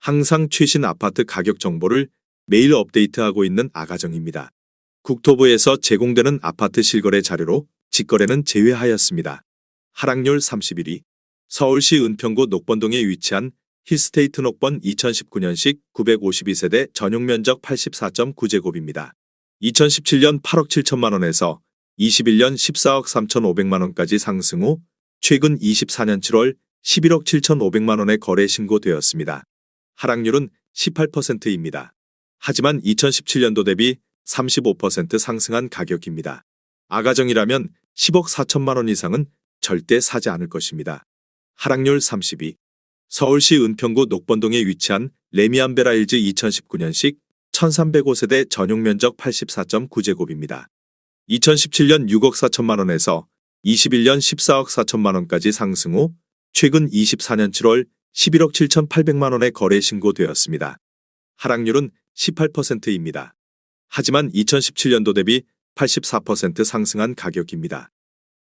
항상 최신 아파트 가격 정보를 매일 업데이트하고 있는 아가정입니다. 국토부에서 제공되는 아파트 실거래 자료로 직거래는 제외하였습니다. 하락률 31위. 서울시 은평구 녹번동에 위치한 힐스테이트 녹번 2019년식 952세대 전용 면적 84.9제곱입니다. 2017년 8억 7천만 원에서 21년 14억 3,500만 원까지 상승 후 최근 24년 7월 11억 7,500만 원에 거래 신고되었습니다. 하락률은 18%입니다. 하지만 2017년도 대비 35% 상승한 가격입니다. 아가정이라면 10억 4천만 원 이상은 절대 사지 않을 것입니다. 하락률 32. 서울시 은평구 녹번동에 위치한 레미안베라일즈 2019년식 1305세대 전용 면적 84.9제곱입니다. 2017년 6억 4천만 원에서 21년 14억 4천만 원까지 상승 후 최근 24년 7월 11억 7,800만 원에 거래 신고되었습니다. 하락률은 18%입니다. 하지만 2017년도 대비 84% 상승한 가격입니다.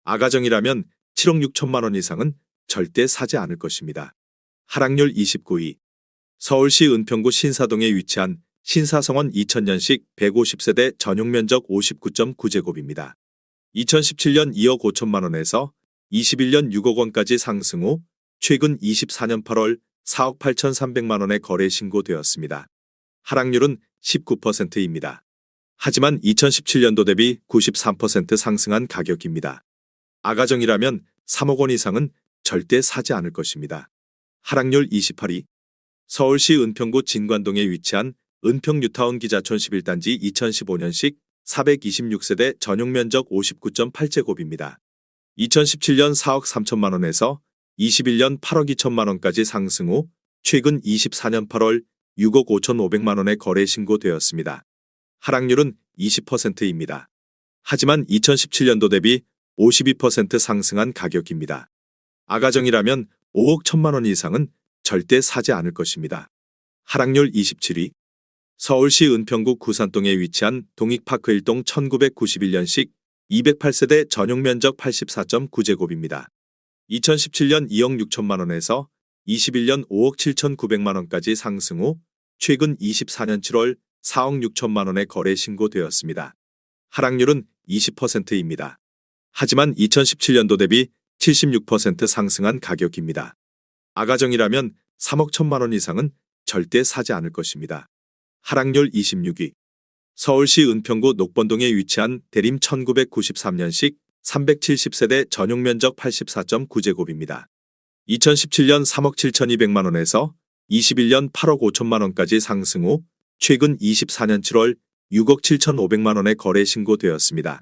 아가정이라면 7억 6천만 원 이상은 절대 사지 않을 것입니다. 하락률 29위. 서울시 은평구 신사동에 위치한 신사성원 2000년식 150세대 전용 면적 59.9제곱입니다. 2017년 2억 5천만 원에서 21년 6억 원까지 상승 후 최근 24년 8월 4억 8,300만 원에 거래 신고되었습니다. 하락률은 19%입니다. 하지만 2017년도 대비 93% 상승한 가격입니다. 아가정이라면 3억 원 이상은 절대 사지 않을 것입니다. 하락률 28위. 서울시 은평구 진관동에 위치한 은평 뉴타운 기자촌 11단지 2015년식 426세대 전용 면적 59.8제곱입니다. 2017년 4억 3천만 원에서 21년 8억 2천만 원까지 상승 후 최근 24년 8월 6억 5,500만 원에 거래 신고되었습니다. 하락률은 20%입니다. 하지만 2017년도 대비 52% 상승한 가격입니다. 아가정이라면 5억 1천만 원 이상은 절대 사지 않을 것입니다. 하락률 27위. 서울시 은평구 구산동에 위치한 동익파크 1동 1991년식 208세대 전용 면적 84.9제곱입니다. 2017년 2억 6천만 원에서 21년 5억 7,900만 원까지 상승 후 최근 24년 7월 4억 6천만 원에 거래 신고되었습니다. 하락률은 20%입니다. 하지만 2017년도 대비 76% 상승한 가격입니다. 아가정이라면 3억 1천만 원 이상은 절대 사지 않을 것입니다. 하락률 26위. 서울시 은평구 녹번동에 위치한 대림 1993년식 370세대 전용 면적 84.9제곱입니다. 2017년 3억 7,200만 원에서 21년 8억 5천만 원까지 상승 후 최근 24년 7월 6억 7,500만 원에 거래 신고되었습니다.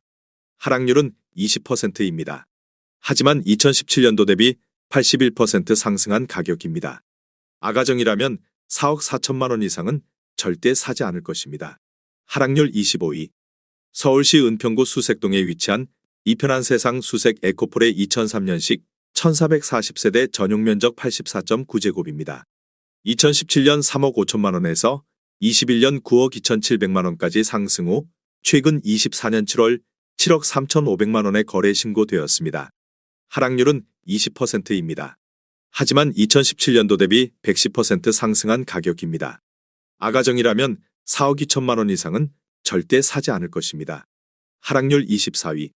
하락률은 20%입니다. 하지만 2017년도 대비 81% 상승한 가격입니다. 아가정이라면 4억 4천만 원 이상은 절대 사지 않을 것입니다. 하락률 25위. 서울시 은평구 수색동에 위치한 이편한 세상 수색 에코폴의 2003년식 1440세대 전용 면적 84.9제곱입니다. 2017년 3억 5천만 원에서 21년 9억 2,700만 원까지 상승 후 최근 24년 7월 7억 3,500만 원에 거래 신고되었습니다. 하락률은 20%입니다. 하지만 2017년도 대비 110% 상승한 가격입니다. 아가정이라면 4억 2천만 원 이상은 절대 사지 않을 것입니다. 하락률 24위.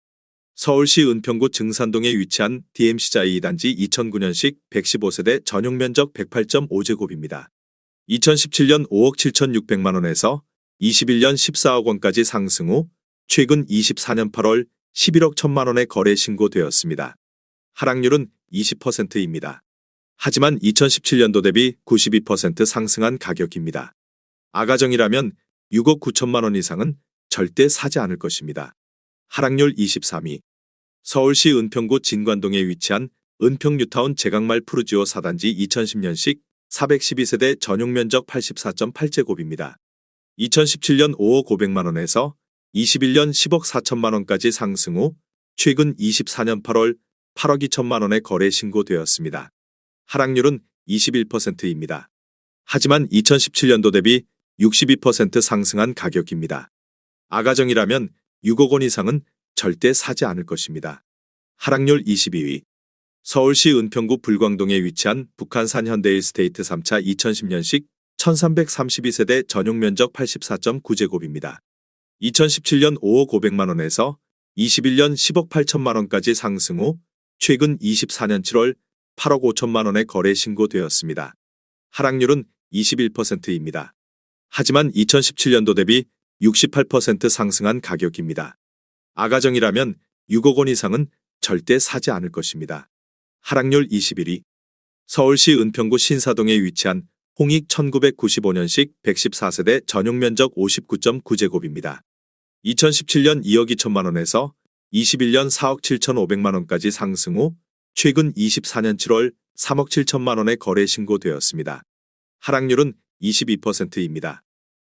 서울시 은평구 증산동에 위치한 DMC자이 2단지 2009년식 115세대 전용 면적 108.5제곱입니다. 2017년 5억 7,600만 원에서 21년 14억 원까지 상승 후 최근 24년 8월 11억 1천만 원에 거래 신고되었습니다. 하락률은 20%입니다. 하지만 2017년도 대비 92% 상승한 가격입니다. 아가정이라면 6억 9천만 원 이상은 절대 사지 않을 것입니다. 하락률 23위. 서울시 은평구 진관동에 위치한 은평 뉴타운 제강말 푸르지오 4단지 2010년식 412세대 전용 면적 84.8제곱입니다. 2017년 5억 500만 원에서 21년 10억 4천만 원까지 상승 후 최근 24년 8월 8억 2천만 원에 거래 신고되었습니다. 하락률은 21%입니다. 하지만 2017년도 대비 62% 상승한 가격입니다. 아가정이라면 6억 원 이상은 절대 사지 않을 것입니다. 하락률 22위. 서울시 은평구 불광동에 위치한 북한산 현대일스테이트 3차 2010년식 1332세대 전용 면적 84.9제곱입니다. 2017년 5억 500만 원에서 21년 10억 8천만 원까지 상승 후 최근 24년 7월 8억 5천만 원에 거래 신고되었습니다. 하락률은 21%입니다. 하지만 2017년도 대비 68% 상승한 가격입니다. 아가정이라면 6억 원 이상은 절대 사지 않을 것입니다. 하락률 21위. 서울시 은평구 신사동에 위치한 홍익 1995년식 114세대 전용 면적 59.9제곱입니다. 2017년 2억 2천만 원에서 21년 4억 7천5백만 원까지 상승 후 최근 24년 7월 3억 7천만 원에 거래 신고되었습니다. 하락률은 22%입니다.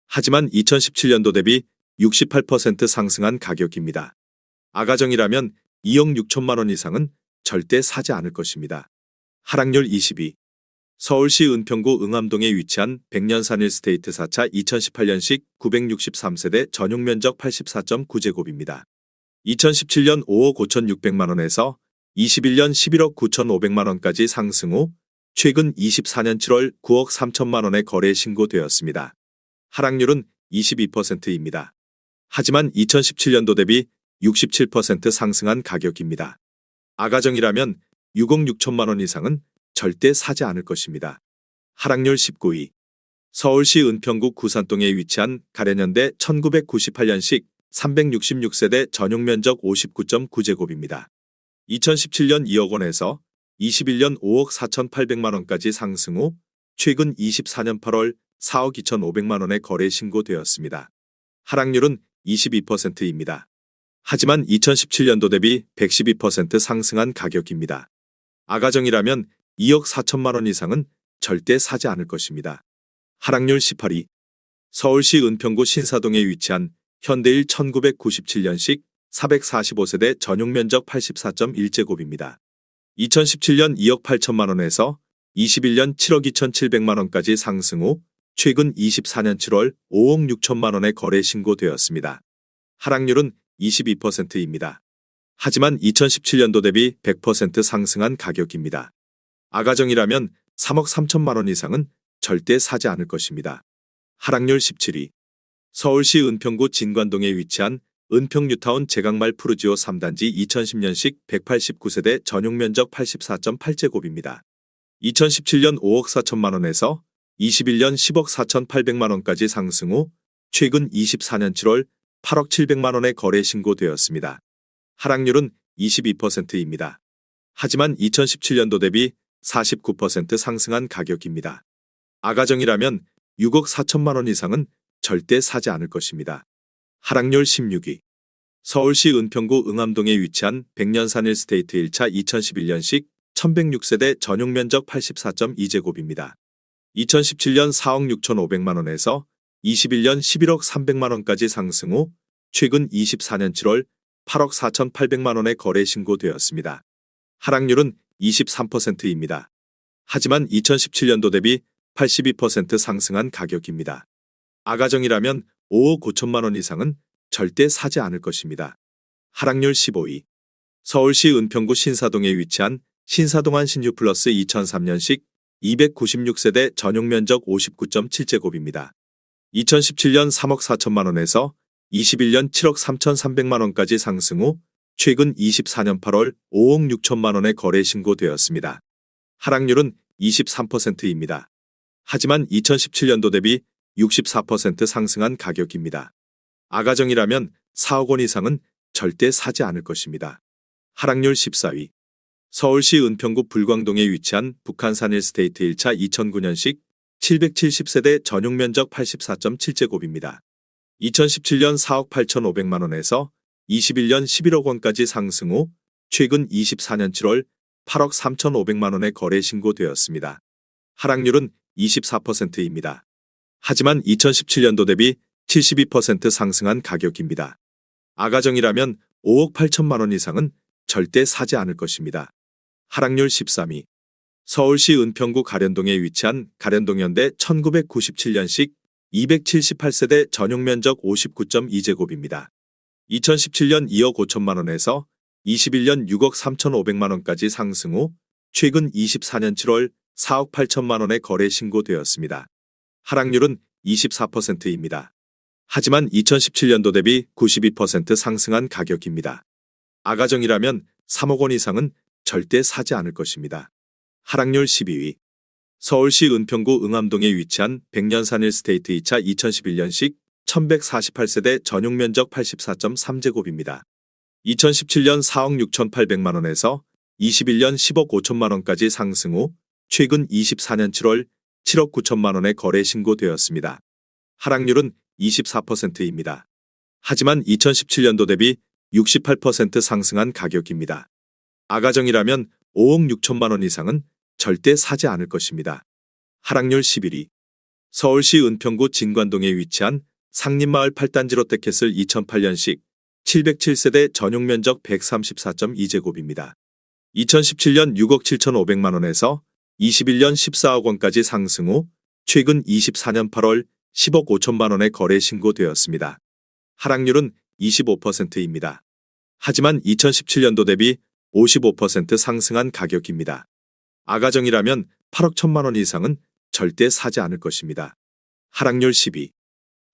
하지만 2017년도 대비 68% 상승한 가격입니다. 아가정이라면 2억 6천만 원 이상은 절대 사지 않을 것입니다. 하락률 22. 서울시 은평구 응암동에 위치한 백년산 일스테이트 4차 2018년식 963세대 전용 면적 84.9제곱입니다. 2017년 5억 5,600만 원에서 21년 11억 9,500만 원까지 상승 후 최근 24년 7월 9억 3천만 원에 거래 신고되었습니다. 하락률은 22%입니다. 하지만 2017년도 대비 67% 상승한 가격입니다. 아가정이라면 6억 6천만 원 이상은 절대 사지 않을 것입니다. 하락률 19위. 서울시 은평구 구산동에 위치한 가련현대 1998년식 366세대 전용 면적 59.9제곱입니다. 2017년 2억 원에서 21년 5억 4,800만 원까지 상승 후 최근 24년 8월 4억 2,500만 원에 거래 신고되었습니다. 하락률은 22%입니다. 하지만 2017년도 대비 112% 상승한 가격입니다. 아가정이라면 2억 4천만 원 이상은 절대 사지 않을 것입니다. 하락률 18위. 서울시 은평구 신사동에 위치한 현대일 1997년식 445세대 전용 면적 84.1제곱입니다. 2017년 2억 8천만 원에서 21년 7억 2,700만 원까지 상승 후 최근 24년 7월 5억 6천만 원에 거래 신고되었습니다. 하락률은 22%입니다. 하지만 2017년도 대비 100% 상승한 가격입니다. 아가정이라면 3억 3천만 원 이상은 절대 사지 않을 것입니다. 하락률 17위. 서울시 은평구 진관동에 위치한 은평뉴타운 제강말 푸르지오 3단지 2010년식 189세대 전용 면적 84.8제곱입니다. 2017년 5억 4천만 원에서 21년 10억 4,800만 원까지 상승 후 최근 24년 7월 8억 700만 원에 거래 신고되었습니다. 하락률은 22%입니다. 하지만 2017년도 대비 49% 상승한 가격입니다. 아가정이라면 6억 4천만 원 이상은 절대 사지 않을 것입니다. 하락률 16위. 서울시 은평구 응암동에 위치한 백년산 일스테이트 1차 2011년식 1106세대 전용 면적 84.2제곱입니다. 2017년 4억 6,500만 원에서 21년 11억 300만 원까지 상승 후 최근 24년 7월 8억 4,800만 원에 거래 신고되었습니다. 하락률은 23%입니다. 하지만 2017년도 대비 82% 상승한 가격입니다. 아가정이라면 5억 5천만 원 이상은 절대 사지 않을 것입니다. 하락률 15위. 서울시 은평구 신사동에 위치한 신사동안 신유플러스 2003년식 296세대 전용 면적 59.7제곱입니다. 2017년 3억 4천만 원에서 21년 7억 3,300만 원까지 상승 후 최근 24년 8월 5억 6천만 원에 거래 신고되었습니다. 하락률은 23%입니다. 하지만 2017년도 대비 64% 상승한 가격입니다. 아가정이라면 4억 원 이상은 절대 사지 않을 것입니다. 하락률 14위. 서울시 은평구 불광동에 위치한 북한산 일스테이트 1차 2009년식 770세대 전용 면적 84.7제곱입니다. 2017년 4억 8,500만 원에서 21년 11억 원까지 상승 후 최근 24년 7월 8억 3,500만 원에 거래 신고되었습니다. 하락률은 24%입니다. 하지만 2017년도 대비 72% 상승한 가격입니다. 아가정이라면 5억 8천만 원 이상은 절대 사지 않을 것입니다. 하락률 13위. 서울시 은평구 가련동에 위치한 가련동현대 1997년식 278세대 전용 면적 59.2제곱입니다. 2017년 2억 5천만 원에서 21년 6억 3,500만 원까지 상승 후 최근 24년 7월 4억 8천만 원에 거래 신고되었습니다. 하락률은 24%입니다. 하지만 2017년도 대비 92% 상승한 가격입니다. 아가정이라면 3억 원 이상은 절대 사지 않을 것입니다. 하락률 12위. 서울시 은평구 응암동에 위치한 백년산 일스테이트 2차 2011년식 1148세대 전용 면적 84.3제곱입니다. 2017년 4억 6,800만 원에서 21년 10억 5천만 원까지 상승 후 최근 24년 7월 7억 9천만 원에 거래 신고되었습니다. 하락률은 24%입니다. 하지만 2017년도 대비 68% 상승한 가격입니다. 아가정이라면 5억 6천만 원 이상은 절대 사지 않을 것입니다. 하락률 11위. 서울시 은평구 진관동에 위치한 상림마을 8단지 롯데캐슬 2008년식 707세대 전용 면적 134.2제곱입니다. 2017년 6억 7,500만 원에서 21년 14억 원까지 상승 후 최근 24년 8월 10억 5천만 원에 거래 신고되었습니다. 하락률은 25%입니다. 하지만 2017년도 대비 55% 상승한 가격입니다. 아가정이라면 8억 1천만 원 이상은 절대 사지 않을 것입니다. 하락률 10위.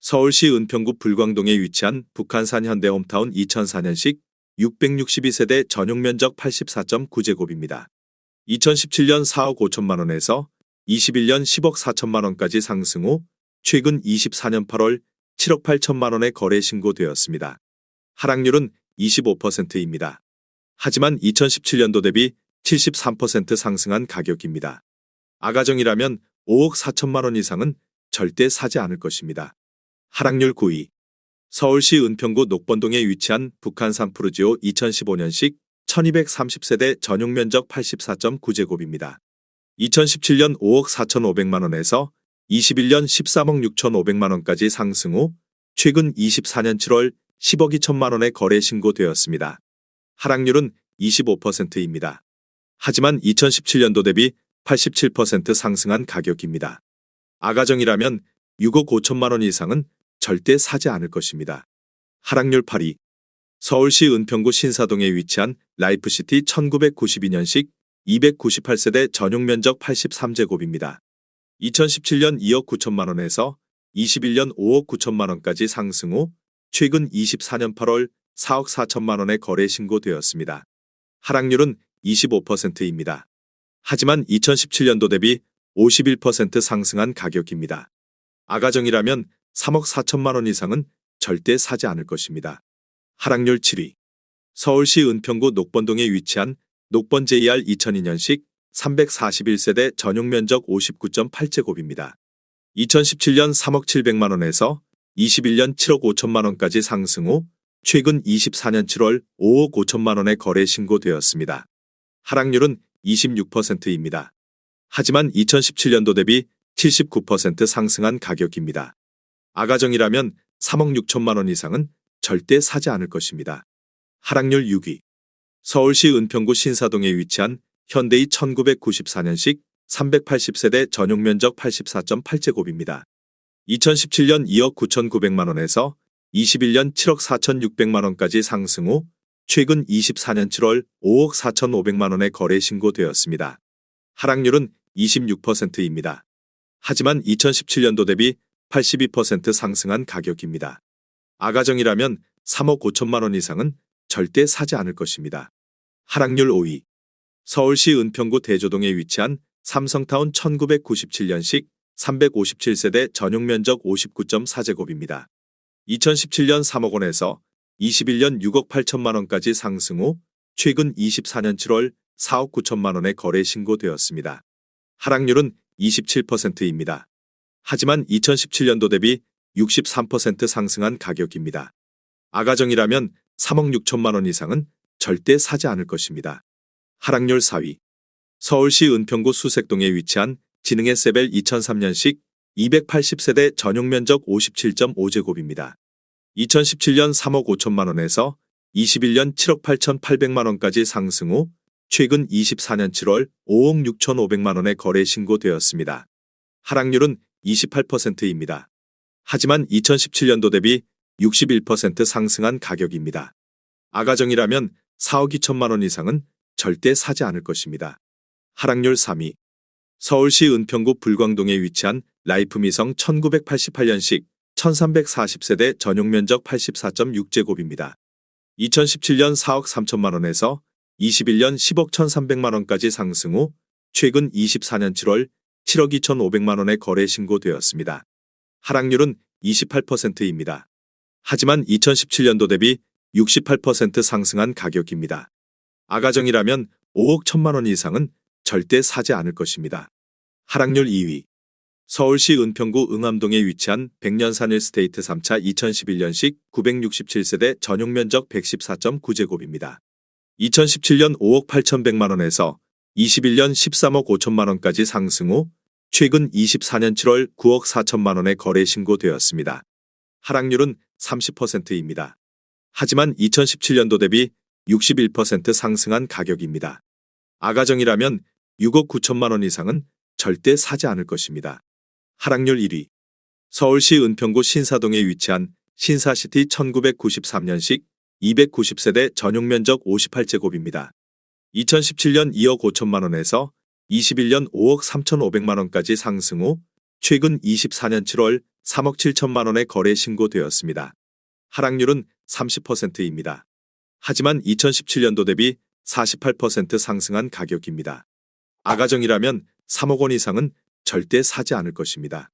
서울시 은평구 불광동에 위치한 북한산 현대홈타운 2004년식 662세대 전용 면적 84.9제곱입니다. 2017년 4억 5천만 원에서 21년 10억 4천만 원까지 상승 후 최근 24년 8월 7억 8천만 원에 거래 신고되었습니다. 하락률은 25%입니다. 하지만 2017년도 대비 73% 상승한 가격입니다. 아가정이라면 5억 4천만 원 이상은 절대 사지 않을 것입니다. 하락률 9위. 서울시 은평구 녹번동에 위치한 북한산 푸르지오 2015년식 1230세대 전용 면적 84.9제곱입니다. 2017년 5억 4,500만 원에서 21년 13억 6,500만 원까지 상승 후 최근 24년 7월 10억 2천만 원에 거래 신고되었습니다. 하락률은 25%입니다. 하지만 2017년도 대비 87% 상승한 가격입니다. 아가정이라면 6억 5천만 원 이상은 절대 사지 않을 것입니다. 하락률 8위. 서울시 은평구 신사동에 위치한 라이프시티 1992년식 298세대 전용 면적 83제곱입니다. 2017년 2억 9천만 원에서 21년 5억 9천만 원까지 상승 후 최근 24년 8월 4억 4천만 원에 거래 신고되었습니다. 하락률은 25%입니다. 하지만 2017년도 대비 51% 상승한 가격입니다. 아가정이라면 3억 4천만 원 이상은 절대 사지 않을 것입니다. 하락률 7위. 서울시 은평구 녹번동에 위치한 녹번 JR 2002년식 341세대 전용 면적 59.8제곱입니다. 2017년 3억 700만 원에서 21년 7억 5천만 원까지 상승 후 최근 24년 7월 5억 5천만 원에 거래 신고되었습니다. 하락률은 26%입니다. 하지만 2017년도 대비 79% 상승한 가격입니다. 아가정이라면 3억 6천만 원 이상은 절대 사지 않을 것입니다. 하락률 6위. 서울시 은평구 신사동에 위치한 현대이 1994년식 380세대 전용 면적 84.8제곱입니다. 2017년 2억 9,900만 원에서 21년 7억 4,600만 원까지 상승 후 최근 24년 7월 5억 4,500만 원에 거래 신고되었습니다. 하락률은 26%입니다. 하지만 2017년도 대비 82% 상승한 가격입니다. 아가정이라면 3억 5천만 원 이상은 절대 사지 않을 것입니다. 하락률 5위. 서울시 은평구 대조동에 위치한 삼성타운 1997년식 357세대 전용 면적 59.4제곱입니다. 2017년 3억 원에서 21년 6억 8천만 원까지 상승 후 최근 24년 7월 4억 9천만 원에 거래 신고되었습니다. 하락률은 27%입니다. 하지만 2017년도 대비 63% 상승한 가격입니다. 아가정이라면 3억 6천만 원 이상은 절대 사지 않을 것입니다. 하락률 4위. 서울시 은평구 수색동에 위치한 진흥의 세벨 2003년식 280세대 전용 면적 57.5제곱입니다. 2017년 3억 5천만 원에서 21년 7억 8,800만 원까지 상승 후 최근 24년 7월 5억 6,500만 원에 거래 신고되었습니다. 하락률은 28%입니다. 하지만 2017년도 대비 61% 상승한 가격입니다. 아가정이라면 4억 2천만 원 이상은 절대 사지 않을 것입니다. 하락률 3위. 서울시 은평구 불광동에 위치한 라이프미성 1988년식 1340세대 전용 면적 84.6제곱입니다. 2017년 4억 3천만 원에서 21년 10억 1,300만 원까지 상승 후 최근 24년 7월 7억 2,500만 원에 거래 신고되었습니다. 하락률은 28%입니다. 하지만 2017년도 대비 68% 상승한 가격입니다. 아가정이라면 5억 1천만 원 이상은 절대 사지 않을 것입니다. 하락률 2위. 서울시 은평구 응암동에 위치한 백년산 일스테이트 3차 2011년식 967세대 전용 면적 114.9제곱입니다. 2017년 5억 8,100만 원에서 21년 13억 5천만 원까지 상승 후 최근 24년 7월 9억 4천만 원에 거래 신고되었습니다. 하락률은 30%입니다. 하지만 2017년도 대비 61% 상승한 가격입니다. 아가정이라면 6억 9천만 원 이상은 절대 사지 않을 것입니다. 하락률 1위. 서울시 은평구 신사동에 위치한 신사시티 1993년식 290세대 전용 면적 58제곱입니다. 2017년 2억 5천만 원에서 21년 5억 3,500만 원까지 상승 후 최근 24년 7월 3억 7천만 원에 거래 신고되었습니다. 하락률은 30%입니다. 하지만 2017년도 대비 48% 상승한 가격입니다. 아가정이라면 3억 원 이상은 절대 사지 않을 것입니다.